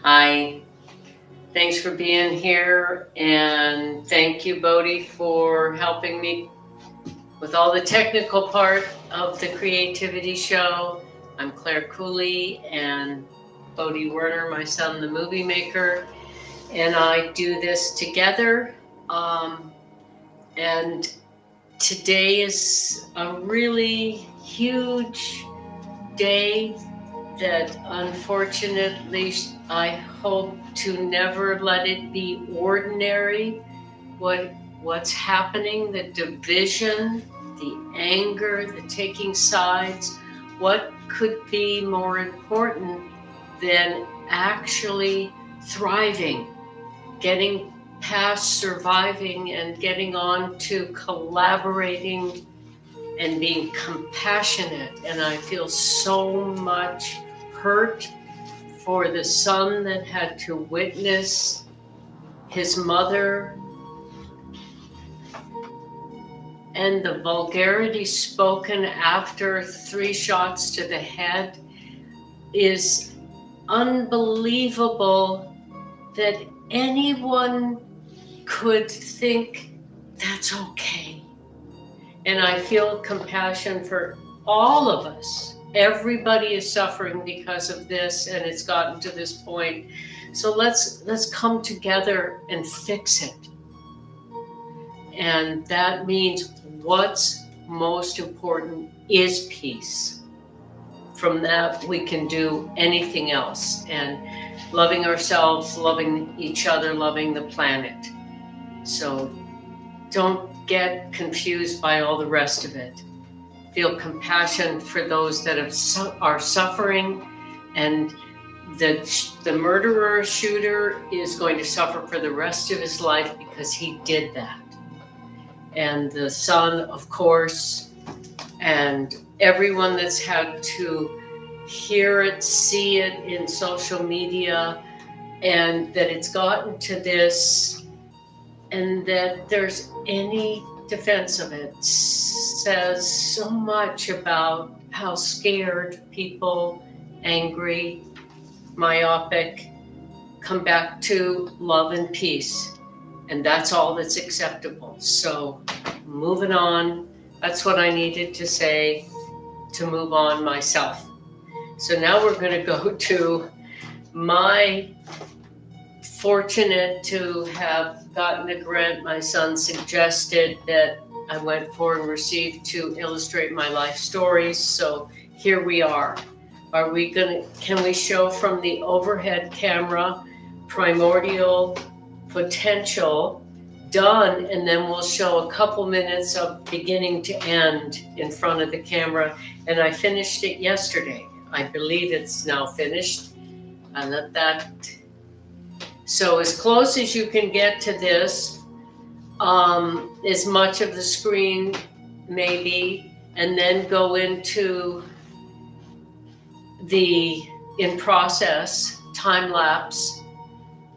Hi, thanks for being here, and thank you, Bodhi, for helping me with all the technical part of the creativity show. I'm Claire Cooley, and Bodhi Werner, my son, the movie maker, and I do this together. And today is a really huge day that unfortunately I hope to never let it be ordinary. What's happening, the division, the anger, the taking sides, what could be more important than actually thriving, getting past surviving and getting on to collaborating and being compassionate. And I feel so much hurt for the son that had to witness his mother, and the vulgarity spoken after 3 shots to the head is unbelievable that anyone could think that's okay. And I feel compassion for all of us. Everybody is suffering because of this, and it's gotten to this point. So let's come together and fix it. And that means what's most important is peace. From that, we can do anything else. And loving ourselves, loving each other, loving the planet. So don't get confused by all the rest of it. Feel compassion for those that are suffering, and the murderer shooter is going to suffer for the rest of his life because he did that. And the son, of course, and everyone that's had to hear it, see it in social media, and that it's gotten to this, and that there's any defense of it says so much about how scared people, angry, myopic, come back to love and peace. And that's all that's acceptable. So moving on, that's what I needed to say to move on myself. So now we're going to go to my fortunate to have gotten a grant my son suggested that I went for and received to illustrate my life stories. So here we are. Can we show from the overhead camera primordial potential done, and then we'll show a couple minutes of beginning to end in front of the camera. And I finished it yesterday. I believe it's now finished. I let that. So as close as you can get to this, as much of the screen maybe, and then go into the in process time lapse.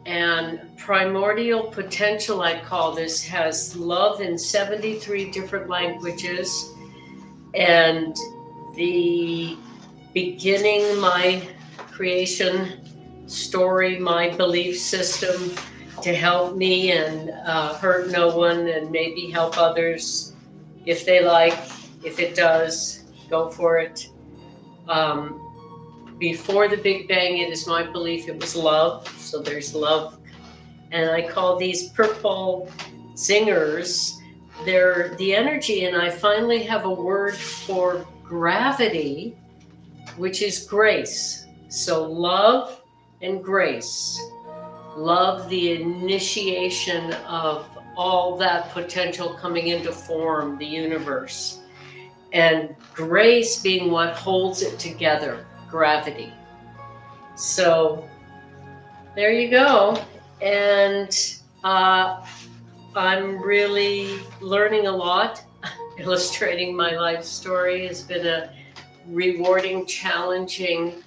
And primordial potential, I call this, has love in 73 different languages. And the beginning, my creation story, my belief system to help me and hurt no one, and maybe help others if they like. If it does, go for it. Before the Big Bang, it is my belief it was love. So there's love. And I call these purple zingers. They're the energy. And I finally have a word for gravity, which is grace. So love and grace. Love, the initiation of all that potential coming into form, the universe. And grace being what holds it together. Gravity. So there you go. And I'm really learning a lot. Illustrating my life story has been a rewarding, challenging,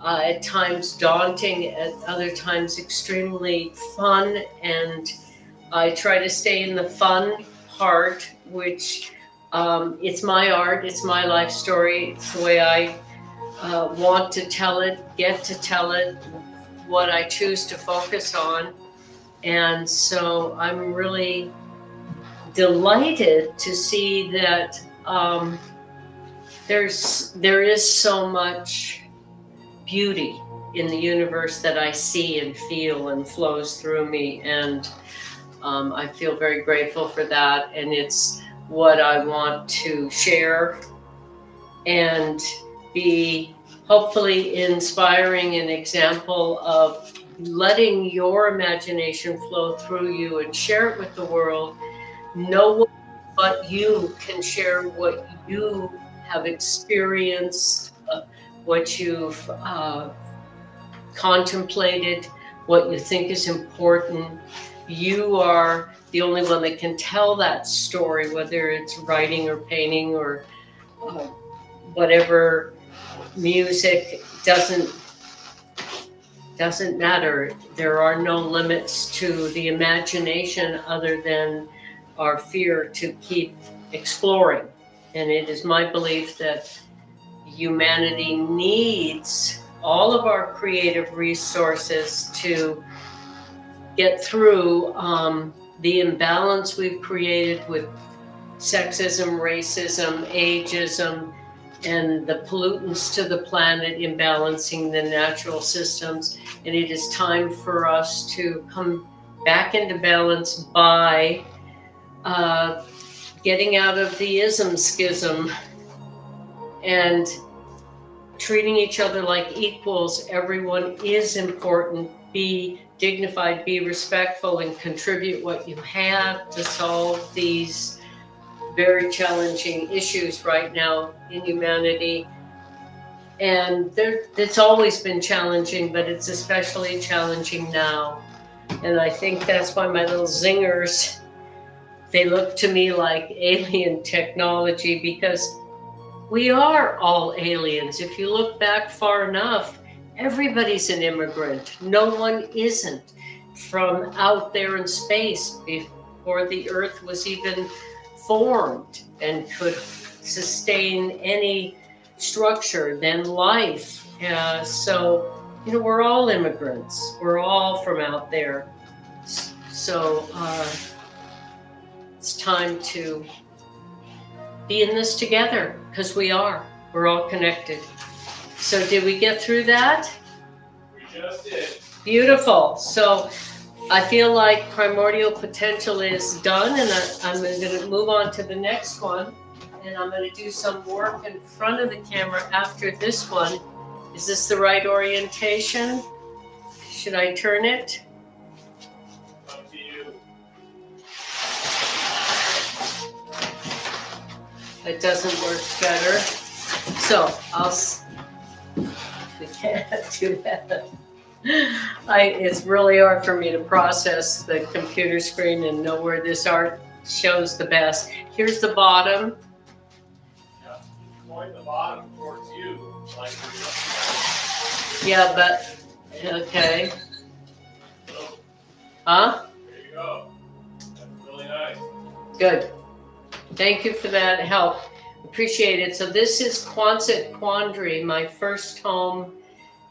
at times daunting, at other times extremely fun. And I try to stay in the fun part, which it's my art, it's my life story, it's the way I want to tell it, get to tell it, what I choose to focus on. And so I'm really delighted to see that there is so much beauty in the universe that I see and feel and flows through me. And I feel very grateful for that. And it's what I want to share and be hopefully inspiring an example of letting your imagination flow through you and share it with the world. No one but you can share what you have experienced, what you've contemplated, what you think is important. You are the only one that can tell that story, whether it's writing or painting or whatever. Music doesn't matter. There are no limits to the imagination other than our fear to keep exploring. And it is my belief that humanity needs all of our creative resources to get through the imbalance we've created with sexism, racism, ageism, and the pollutants to the planet imbalancing the natural systems. And it is time for us to come back into balance by getting out of the ism schism and treating each other like equals. Everyone is important. Be dignified, be respectful, and contribute what you have to solve these very challenging issues right now in humanity. And it's always been challenging, but it's especially challenging now. And I think that's why my little zingers, they look to me like alien technology, because we are all aliens. If you look back far enough, everybody's an immigrant. No one isn't. From out there in space, before the Earth was even formed and could sustain any structure, then life. So, we're all immigrants. We're all from out there. So it's time to be in this together, because we're all connected. So did we get through that? We just did. Beautiful. So I feel like primordial potential is done, and I'm going to move on to the next one, and I'm going to do some work in front of the camera after this one. Is this the right orientation? Should I turn it? Up to you. It doesn't work better. So we can't do that. It's really hard for me to process the computer screen and know where this art shows the best. Here's the bottom. Yeah, point the bottom towards you. Like Yeah, but, okay. so, Huh? there you go. That's really nice. Good. Thank you for that help. Appreciate it. So this is Quonset Quandary, my first home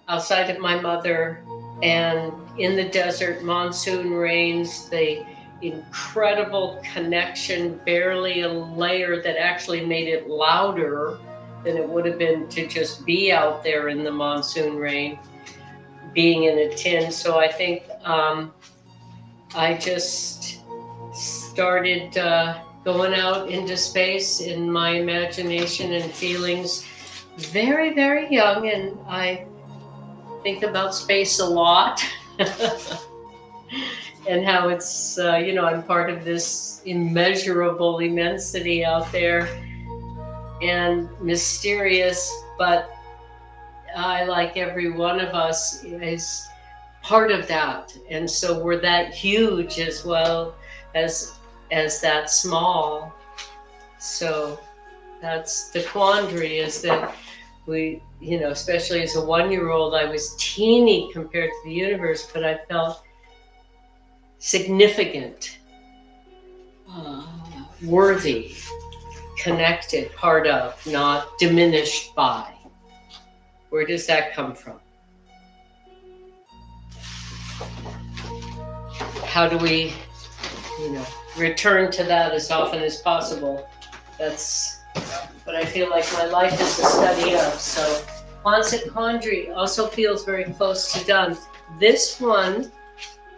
outside of my mother, and in the desert, monsoon rains, the incredible connection, barely a layer that actually made it louder than it would have been to just be out there in the monsoon rain, being in a tin. So I think I just started going out into space in my imagination and feelings very, very young, and I think about space a lot. And how it's, I'm part of this immeasurable immensity out there and mysterious, but I, like every one of us, is part of that. And so we're that huge as well as that small. So that's the quandary, is that we, especially as a 1-year-old, I was teeny compared to the universe, but I felt significant, worthy, connected, part of, not diminished by. Where does that come from? how do we, return to that as often as possible? That's what I feel like my life is a study of. So Quonset Quandary also feels very close to done. This one,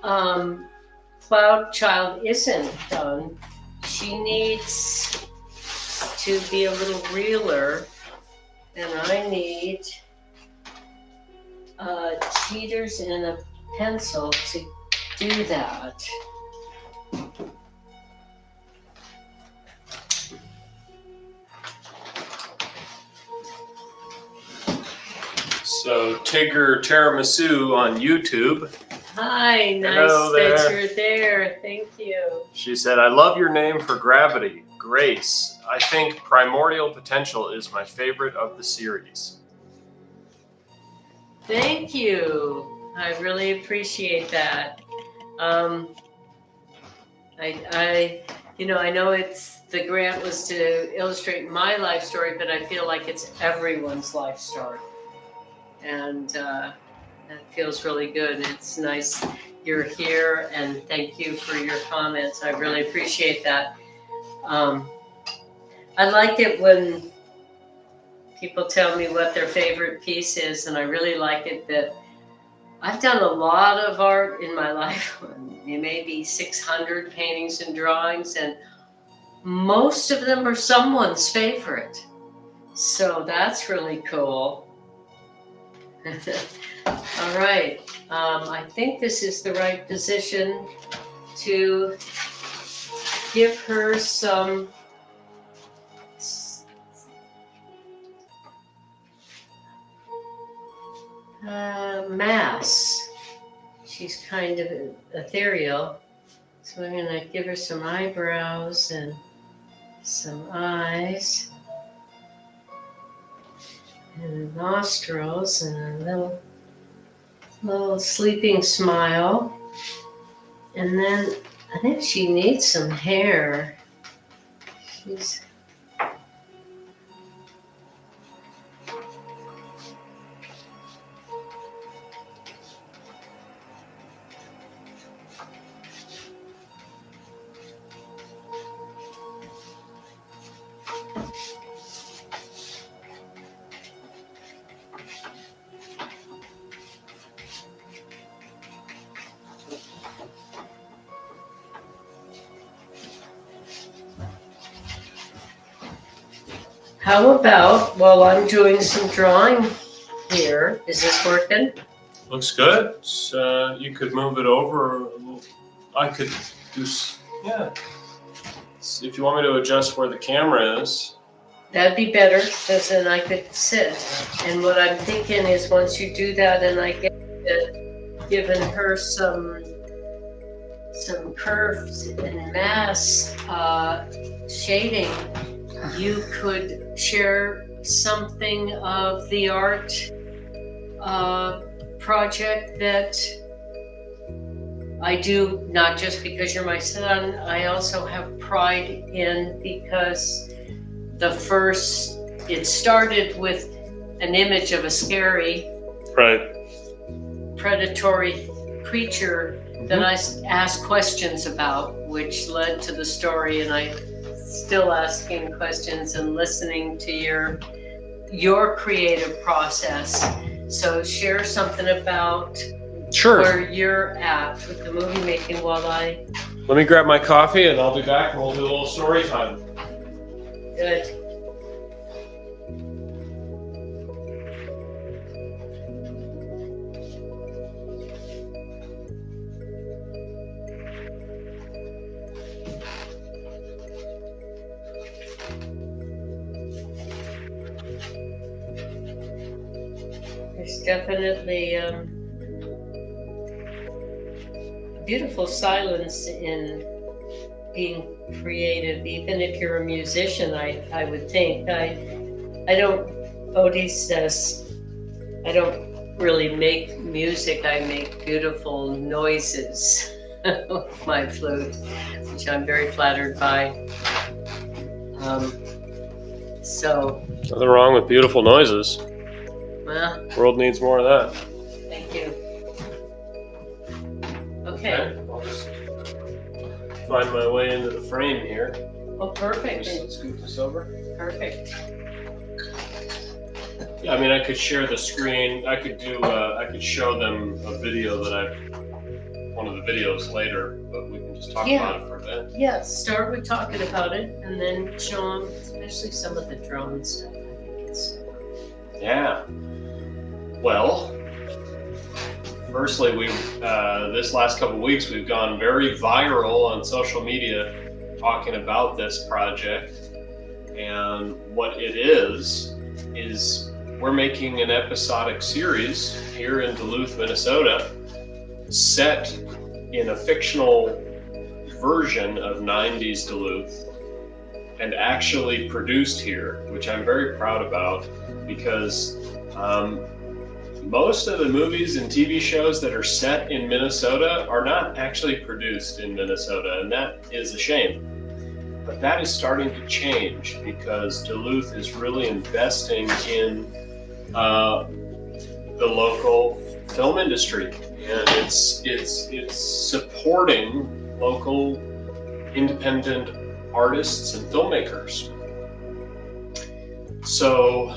Cloud Child isn't done. She needs to be a little realer, and I need cheaters and a pencil to do that. So Tigger Tiramisu on YouTube. Hi, nice Hello that there. you're there. Thank you. She said, I love your name for gravity, Grace. I think Primordial Potential is my favorite of the series. Thank you. I really appreciate that. I know the grant was to illustrate my life story, but I feel like it's everyone's life story. And that feels really good. It's nice you're here, and thank you for your comments. I really appreciate that. I like it when people tell me what their favorite piece is, and I really like it that I've done a lot of art in my life, maybe 600 paintings and drawings, and most of them are someone's favorite. So that's really cool. All right, I think this is the right position to give her some mass. She's kind of ethereal, so I'm gonna give her some eyebrows and some eyes and nostrils and a little sleeping smile. And then I think she needs some hair. She's How about while I'm doing some drawing here, is this working? Looks good. So you could move it over a little. I could do, yeah. If you want me to adjust where the camera is. That'd be better, because then I could sit. And what I'm thinking is once you do that and I get given her some curves and mass shading, you could share something of the art project that I do, not just because you're my son, I also have pride in, because it started with an image of a scary, predatory creature that I asked questions about, which led to the story, and I'm still asking questions and listening to your creative process. So share something about where you're at with the movie making while I... Let me grab my coffee and I'll be back and we'll do a little story time. Good. There's definitely beautiful silence in being creative, even if you're a musician. I would think. Odie says, I don't really make music, I make beautiful noises with my flute, which I'm very flattered by. Nothing wrong with beautiful noises. Well, World needs more of that. thank you. Okay. I'll just find my way into the frame here. Oh, perfect. Just scoot this over. Perfect. Yeah, I mean, I could share the screen. I could do. I could show them a video that one of the videos later, but we can just talk Yeah. about it for a bit. Yeah, start with talking about it and then show them, especially some of the drone stuff. I think it's Yeah. Well, firstly, this last couple of weeks we've gone very viral on social media talking about this project, and what it is we're making an episodic series here in Duluth, Minnesota, set in a fictional version of 90s Duluth and actually produced here, which I'm very proud about because most of the movies and TV shows that are set in Minnesota are not actually produced in Minnesota, and that is a shame. But that is starting to change because Duluth is really investing in the local film industry, and it's supporting local independent artists and filmmakers. So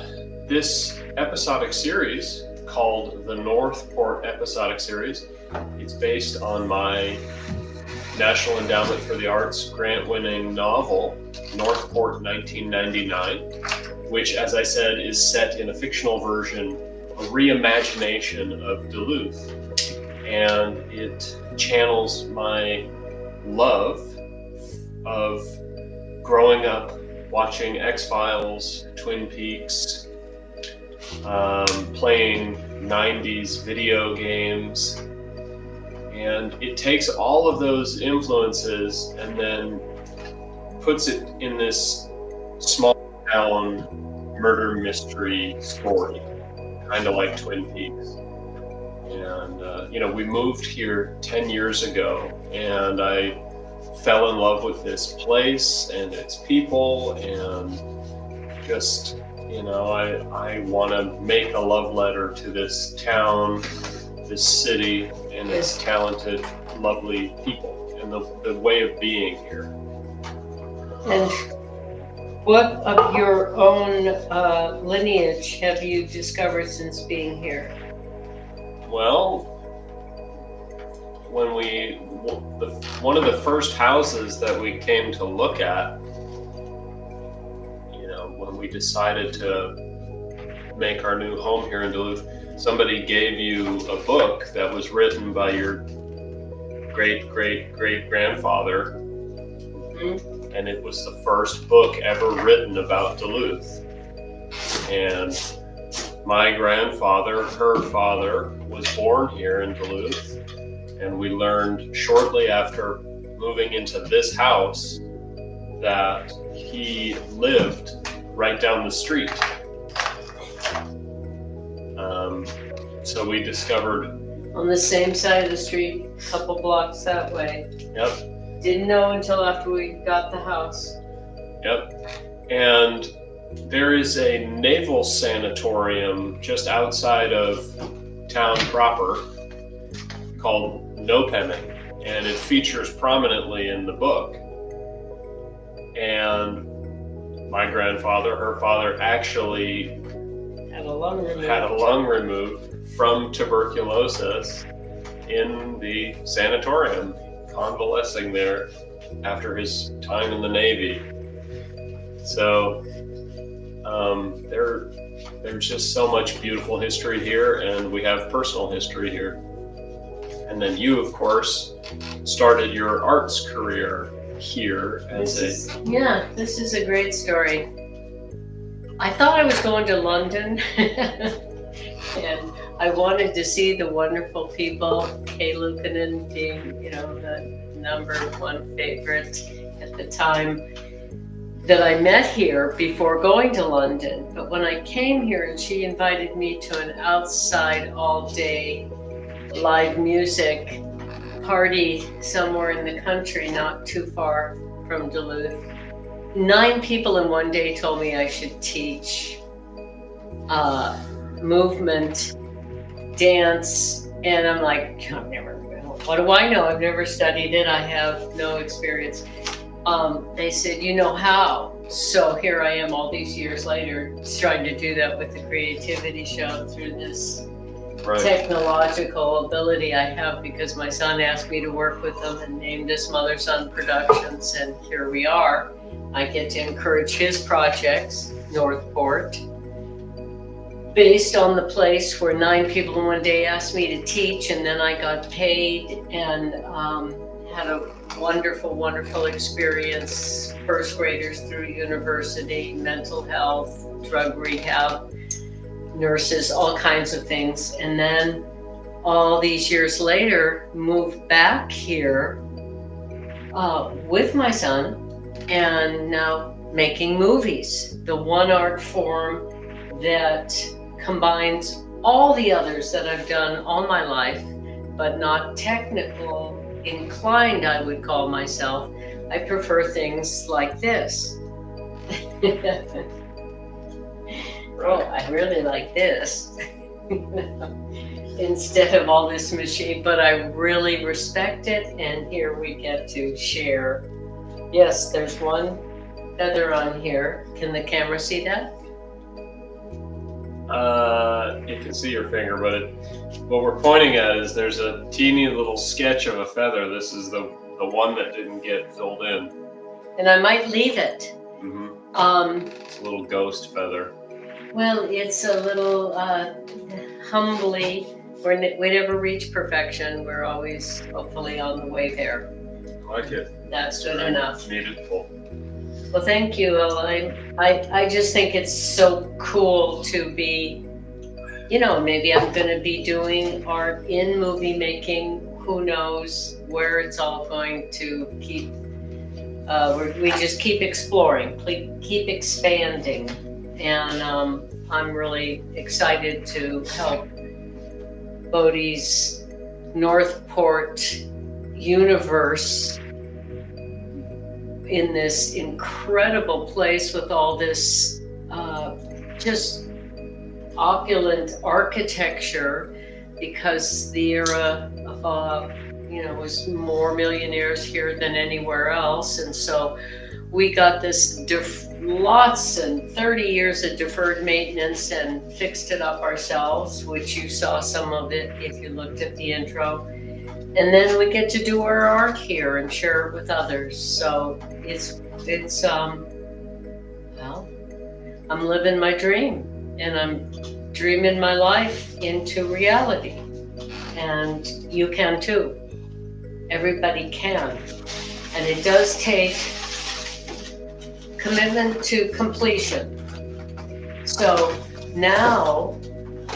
this episodic series called the Northport Episodic Series, it's based on my National Endowment for the Arts grant-winning novel, Northport 1999, which, as I said, is set in a fictional version, a reimagination of Duluth. And it channels my love of growing up watching X-Files, Twin Peaks, playing 90s video games. And it takes all of those influences and then puts it in this small town murder mystery story, kind of like Twin Peaks. And, we moved here 10 years ago, and I fell in love with this place and its people, and just, I want to make a love letter to this town, this city, and its talented, lovely people, and the way of being here. And what of your own lineage have you discovered since being here? Well, one of the first houses that we came to look at, when we decided to make our new home here in Duluth, somebody gave you a book that was written by your great-great-great-grandfather, and it was the first book ever written about Duluth. And my grandfather, her father, was born here in Duluth, and we learned shortly after moving into this house that he lived right down the street. So we discovered On the same side of the street, a couple blocks that way. Yep. Didn't know until after we got the house. Yep. And there is a naval sanatorium just outside of town proper called Nopenning, and it features prominently in the book. And my grandfather, her father, actually Had a lung removed. had a lung removed from tuberculosis in the sanatorium, convalescing there after his time in the Navy. So there's just so much beautiful history here, and we have personal history here. And then you, of course, started your arts career here as This is a great story. I thought I was going to London and I wanted to see the wonderful people, Kay Lukanen being, the number one favorite at the time that I met here before going to London. But when I came here and she invited me to an outside all-day live music party somewhere in the country, not too far from Duluth, 9 people in one day told me I should teach movement, dance, And I'm like, what do I know? I've never studied it. I have no experience. They said, you know how. So here I am all these years later trying to do that with the creativity show through this technological ability I have, because my son asked me to work with them and named us Mother Son Productions, and here we are. I get to encourage his projects, Northport, based on the place where 9 people in one day asked me to teach, and then I got paid and had a wonderful, wonderful experience. First graders through university, mental health, drug rehab, nurses, all kinds of things. And then all these years later, moved back here with my son, and now making movies, the one art form that combines all the others that I've done all my life, but not technical inclined, I would call myself. I prefer things like this. Oh, I really like this. Instead of all this machine, but I really respect it, and here we get to share. Yes, there's one feather on here. Can the camera see that? You can see your finger, but what we're pointing at is there's a teeny little sketch of a feather. This is the one that didn't get filled in. And I might leave it. Mm-hmm. It's a little ghost feather. Well, it's a little humbly, we never reach perfection. We're always hopefully on the way there. I like it. That's good enough. Meaningful. Well, thank you, Elaine. I just think it's so cool to be, maybe I'm going to be doing art in movie making. Who knows where it's all going to keep. We just keep exploring, keep expanding. And I'm really excited to help Bodhi's Northport universe in this incredible place with all this just opulent architecture, because the era of was more millionaires here than anywhere else. And so we got this lots and 30 years of deferred maintenance and fixed it up ourselves, which you saw some of it if you looked at the intro. And then we get to do our art here and share it with others. So it's well, I'm living my dream, and I'm dreaming my life into reality. And you can too. Everybody can. And it does take commitment to completion. So now,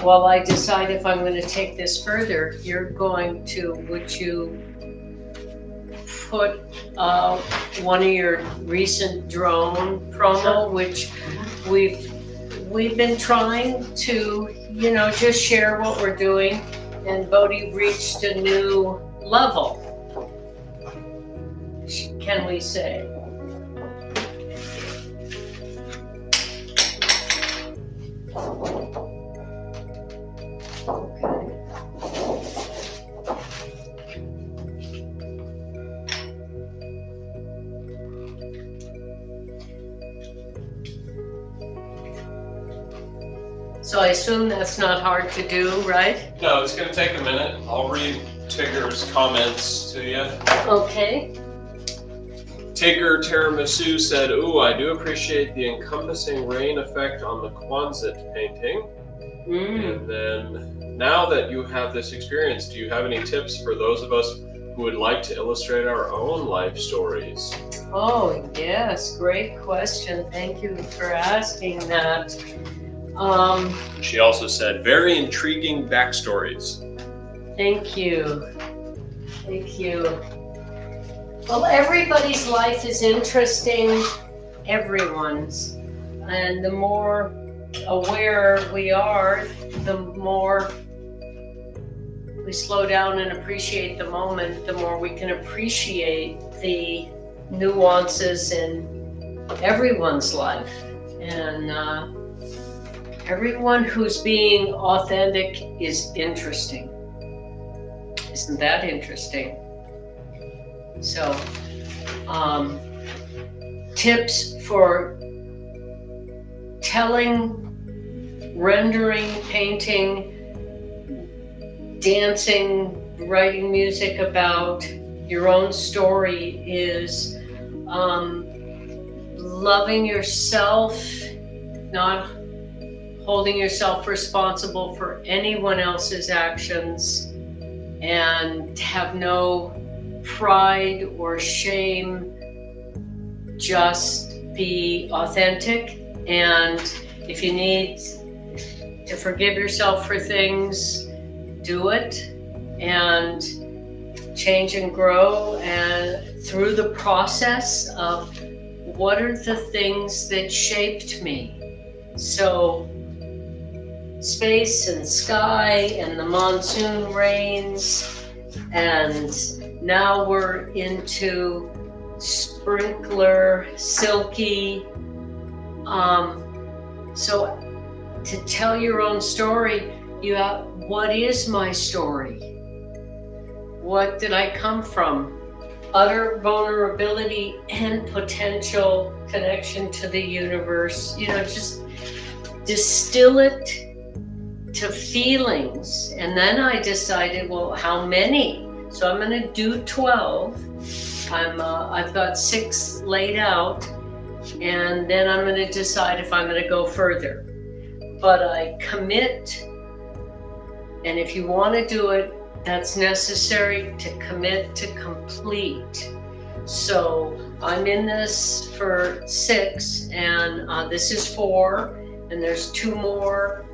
while I decide if I'm going to take this further, would you put one of your recent drone promo, which we've been trying to, just share what we're doing, and Bodhi reached a new level, can we say? So I assume that's not hard to do, right? No, it's going to take a minute. I'll read Tigger's comments to you. Okay. Tigger Tiramisu said, "Ooh, I do appreciate the encompassing rain effect on the Quonset painting." And then, now that you have this experience, do you have any tips for those of us who would like to illustrate our own life stories? Oh, yes. Great question. Thank you for asking that. She also said, "Very intriguing backstories." Thank you. Thank you. Well, everybody's life is interesting, everyone's. And the more aware we are, the more we slow down and appreciate the moment, the more we can appreciate the nuances in everyone's life. And everyone who's being authentic is interesting. Isn't that interesting? So, tips for telling, rendering, painting, dancing, writing music about your own story is loving yourself, not holding yourself responsible for anyone else's actions, and have no pride or shame. Just be authentic, and if you need to forgive yourself for things, do it, and change and grow, and through the process of what are the things that shaped me. So space and sky and the monsoon rains, and now we're into sprinkler, silky. So to tell your own story, you have, what is my story? What did I come from? Utter vulnerability and potential connection to the universe. Just distill it to feelings. And then I decided, well, how many? So I'm going to do 12. I've got 6 laid out, and then I'm going to decide if I'm going to go further. But I commit, and if you want to do it, that's necessary to commit to complete. So I'm in this for 6, and this is 4, and there's 2 more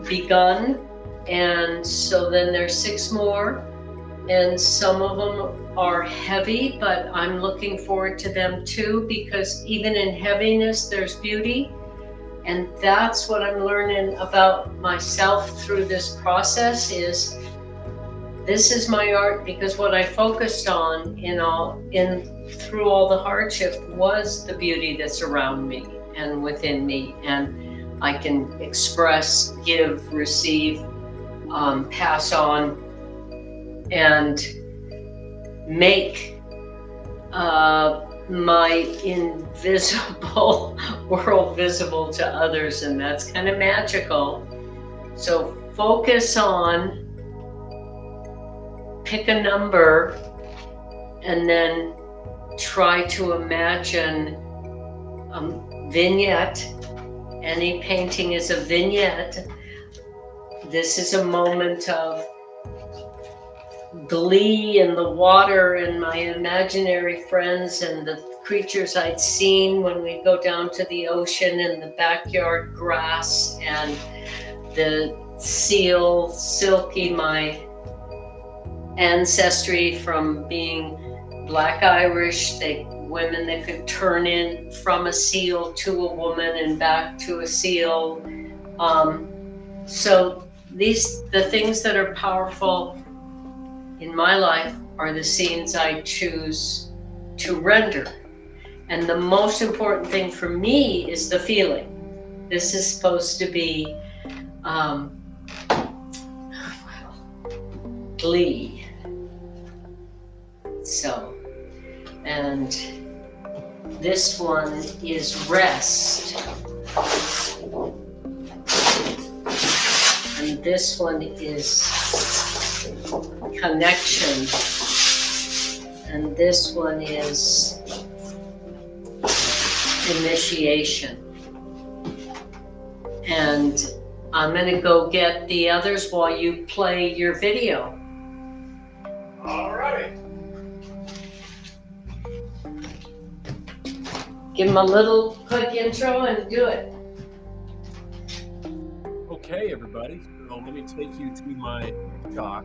begun, and so then there's 6 more, and some of them are heavy, but I'm looking forward to them too, because even in heaviness there's beauty. And that's what I'm learning about myself through this process is this is my art, because what I focused on through all the hardship was the beauty that's around me and within me, and I can express, give, receive, pass on, and make my invisible world visible to others, and that's kind of magical. So focus on, pick a number, and then try to imagine a vignette. Any painting is a vignette. This is a moment of glee in the water and my imaginary friends and the creatures I'd seen when we go down to the ocean, and the backyard grass and the seal, Silky, my ancestry from being Black Irish, women that could turn in from a seal to a woman and back to a seal. So the things that are powerful in my life are the scenes I choose to render. And the most important thing for me is the feeling. This is supposed to be glee. So, and this one is rest. And this one is connection, and this one is initiation. And I'm going to go get the others while you play your video. Alrighty. Give them a little quick intro and do it. Okay, everybody, so let me take you to my dock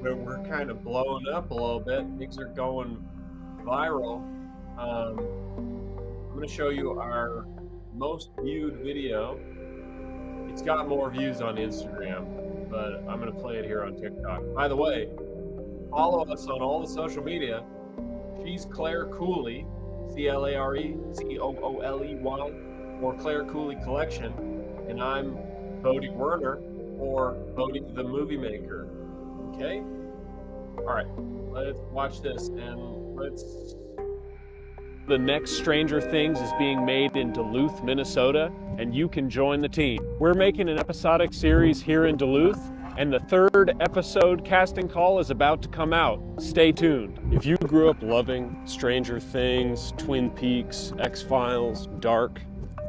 where we're kind of blowing up a little bit. Things are going viral. I'm going to show you our most viewed video. It's got more views on Instagram, but I'm going to play it here on TikTok. By the way, follow us on all the social media. She's Claire Cooley, ClareCooley, or Claire Cooley Collection, and I'm Bodie Werner, or Bodie the Movie Maker. Okay, All right, let's watch this and let's. The next Stranger Things is being made in Duluth, Minnesota, and you can join the team. We're making an episodic series here in Duluth, and the third episode casting call is about to come out. Stay tuned. If you grew up loving Stranger Things, Twin Peaks, X-Files, Dark,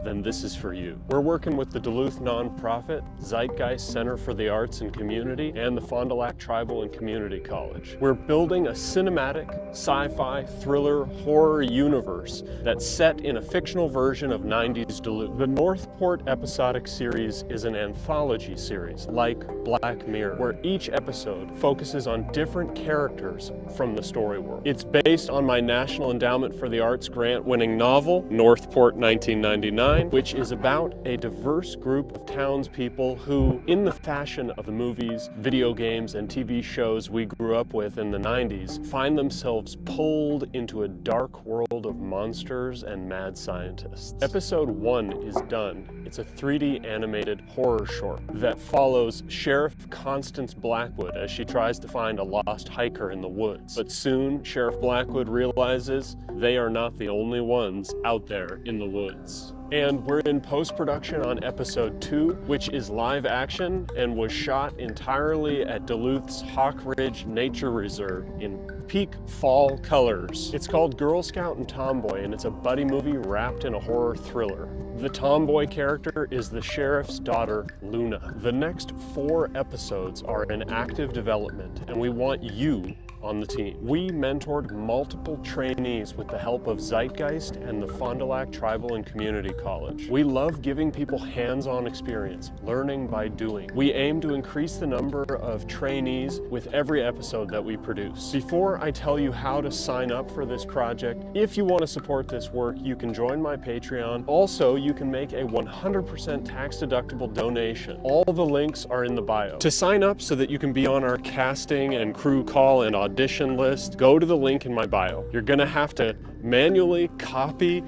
then this is for you. We're working with the Duluth nonprofit, Zeitgeist Center for the Arts and Community, and the Fond du Lac Tribal and Community College. We're building a cinematic, sci-fi, thriller, horror universe that's set in a fictional version of 90s Duluth. The Northport episodic series is an anthology series, like Black Mirror, where each episode focuses on different characters from the story world. It's based on my National Endowment for the Arts grant-winning novel, Northport 1999, which is about a diverse group of townspeople who, in the fashion of the movies, video games, and TV shows we grew up with in the 90s, find themselves pulled into a dark world of monsters and mad scientists. Episode 1 is done. It's a 3D animated horror short that follows Sheriff Constance Blackwood as she tries to find a lost hiker in the woods. But soon, Sheriff Blackwood realizes they are not the only ones out there in the woods. And we're in post-production on episode 2, which is live action and was shot entirely at Duluth's Hawk Ridge Nature Reserve in peak fall colors. It's called Girl Scout and Tomboy, and it's a buddy movie wrapped in a horror thriller. The tomboy character is the sheriff's daughter, Luna. The next 4 episodes are in active development, and we want you on the team. We mentored multiple trainees with the help of Zeitgeist and the Fond du Lac Tribal and Community College. We love giving people hands-on experience, learning by doing. We aim to increase the number of trainees with every episode that we produce. Before I tell you how to sign up for this project, if you want to support this work, you can join my Patreon. Also, you can make a 100% tax-deductible donation. All the links are in the bio. To sign up so that you can be on our casting and crew call and audition list, go to the link in my bio. You're gonna have to manually copy.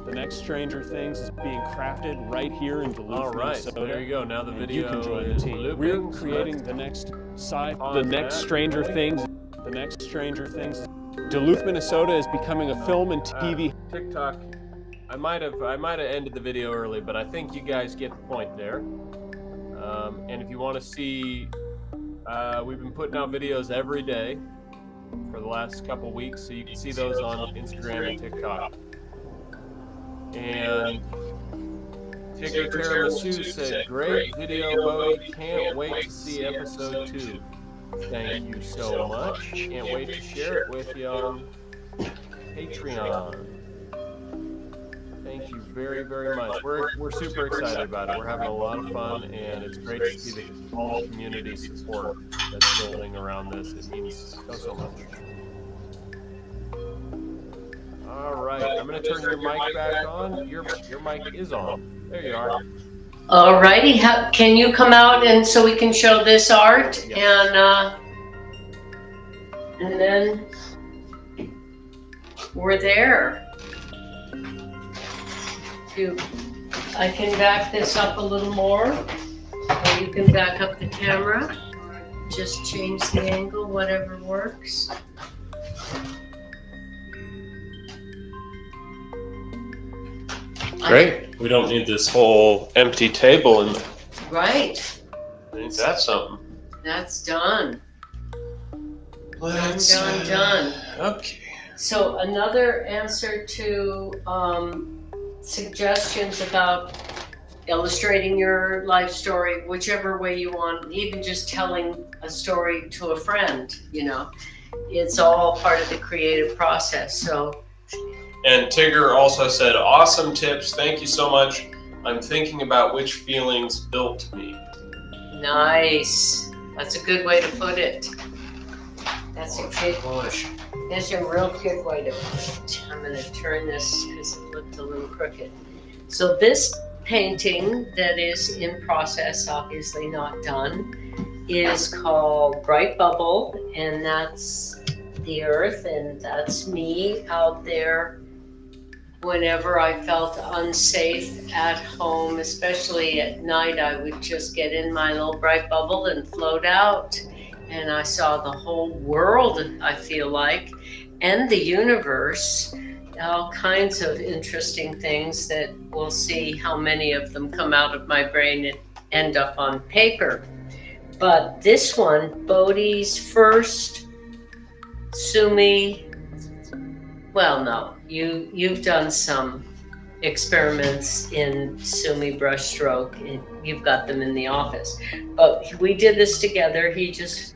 The next Stranger Things is being crafted right here in Duluth, All right, Minnesota. so there you go. Now the video You can join the is team. looping. We're creating the next Stranger Things. The next Stranger Things. Duluth, Minnesota is becoming a film and TV. TikTok. I might have ended the video early, but I think you guys get the point there. And if you want to see, we've been putting out videos every day for the last couple weeks, so you can see those on Instagram and TikTok. And Tigger Tiramisu said, "Great video, Bodie. Can't wait to see episode 2. Thank you so much. Can't wait to share it with you on Patreon." Thank you very, very much. We're super excited about it. We're having a lot of fun, and it's great to see all the community support that's building around this. It means so much. All right, I'm going to turn your mic back on. Your mic is on. There you are. Alrighty, can you come out and so we can show this art? Yes. And then we're there. I can back this up a little more, or you can back up the camera. Just change the angle, whatever works. Great. We don't need this whole empty table in there. Right, Ain't that something? that's done. Let's, Done. Okay. So another answer to suggestions about illustrating your life story, whichever way you want, even just telling a story to a friend, it's all part of the creative process. So, And Tigger also said, "Awesome tips. Thank you so much. I'm thinking about which feelings built me." nice. That's a good way to put it. That's a real good way to put it. I'm going to turn this because it looked a little crooked. So this painting that is in process, obviously not done, is called Bright Bubble, and that's the earth, and that's me out there whenever I felt unsafe at home, especially at night. I would just get in my little bright bubble and float out. and I saw the whole world, I feel like, and the universe, all kinds of interesting things that we'll see how many of them come out of my brain and end up on paper. But this one, Bodhi's first Sumi, well, no, you've done some experiments in Sumi brushstroke, and you've got them in the office. But we did this together. He just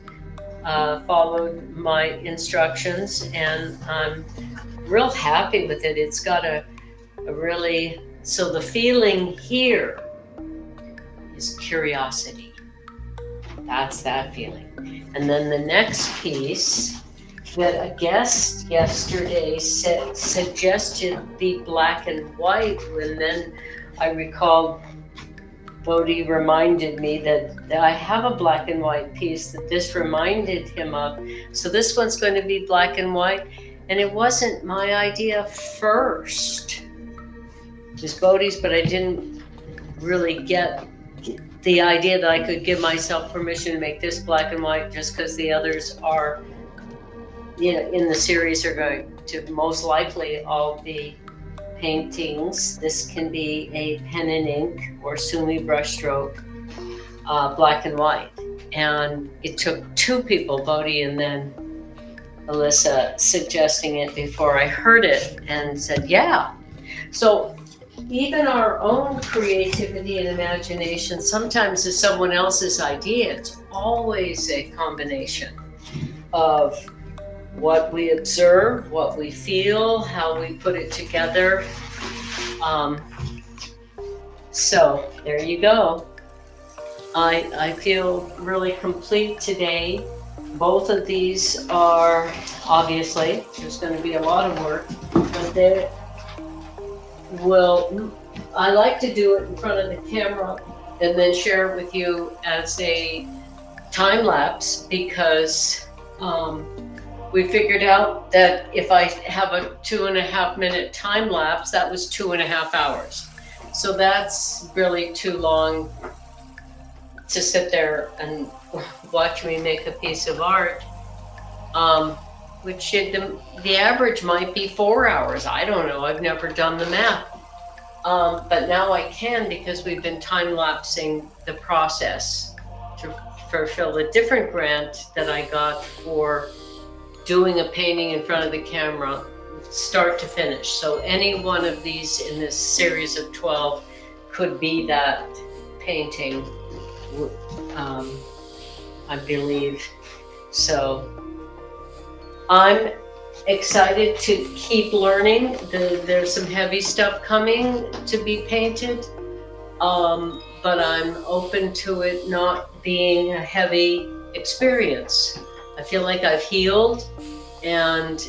followed my instructions, and I'm real happy with it. It's got a really, so the feeling here is curiosity. That's that feeling. And then the next piece that a guest yesterday suggested be black and white, and then I recalled Bodhi reminded me that I have a black and white piece that this reminded him of. So this one's going to be black and white, and it wasn't my idea first. It was Bodhi's, but I didn't really get the idea that I could give myself permission to make this black and white just because the others are, in the series are going to most likely all be paintings. This can be a pen and ink or Sumi brushstroke, black and white. And it took two people, Bodhi and then Alyssa, suggesting it before I heard it and said, yeah. So even our own creativity and imagination sometimes is someone else's idea. It's always a combination of what we observe, what we feel, how we put it together. So there you go. I feel really complete today. Both of these are, obviously, there's going to be a lot of work, but I like to do it in front of the camera and then share it with you as a time lapse, because we figured out that if I have a 2.5 minute time lapse, that was 2.5 hours. So that's really too long to sit there and watch me make a piece of art, which the average might be 4 hours. I don't know. I've never done the math. But now I can, because we've been time-lapsing the process to fulfill a different grant that I got for doing a painting in front of the camera, start to finish. So any one of these in this series of 12 could be that painting, I believe. So I'm excited to keep learning. There's some heavy stuff coming to be painted, but I'm open to it not being a heavy experience. I feel like I've healed, and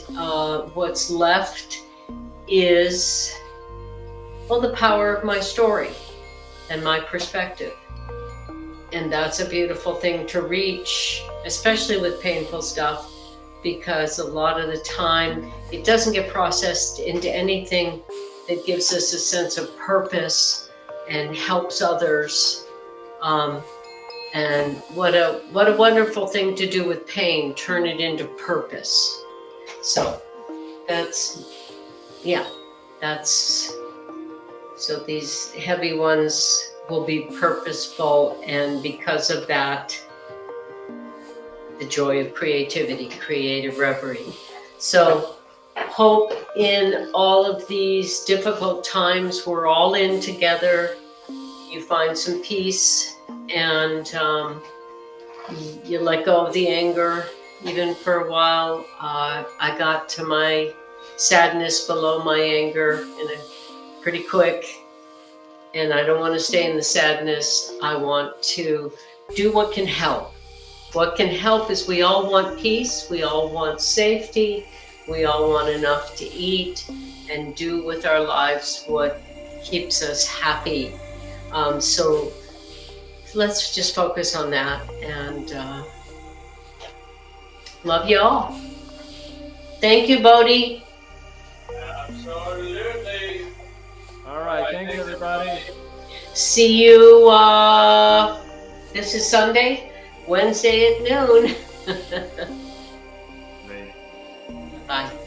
what's left is, well, the power of my story and my perspective. And that's a beautiful thing to reach, especially with painful stuff, because a lot of the time it doesn't get processed into anything that gives us a sense of purpose and helps others. And what a wonderful thing to do with pain, turn it into purpose. So so these heavy ones will be purposeful, and because of that, the joy of creativity, creative reverie. So hope in all of these difficult times we're all in together, you find some peace, and you let go of the anger. Even for a while, I got to my sadness below my anger pretty quick, and I don't want to stay in the sadness. I want to do what can help. What can help is we all want peace, we all want safety, we all want enough to eat and do with our lives what keeps us happy. So let's just focus on that, and love you all. Thank you, Bodhi. Absolutely. All right. Thanks, everybody. See you, this is Sunday, Wednesday at noon. Right. Bye.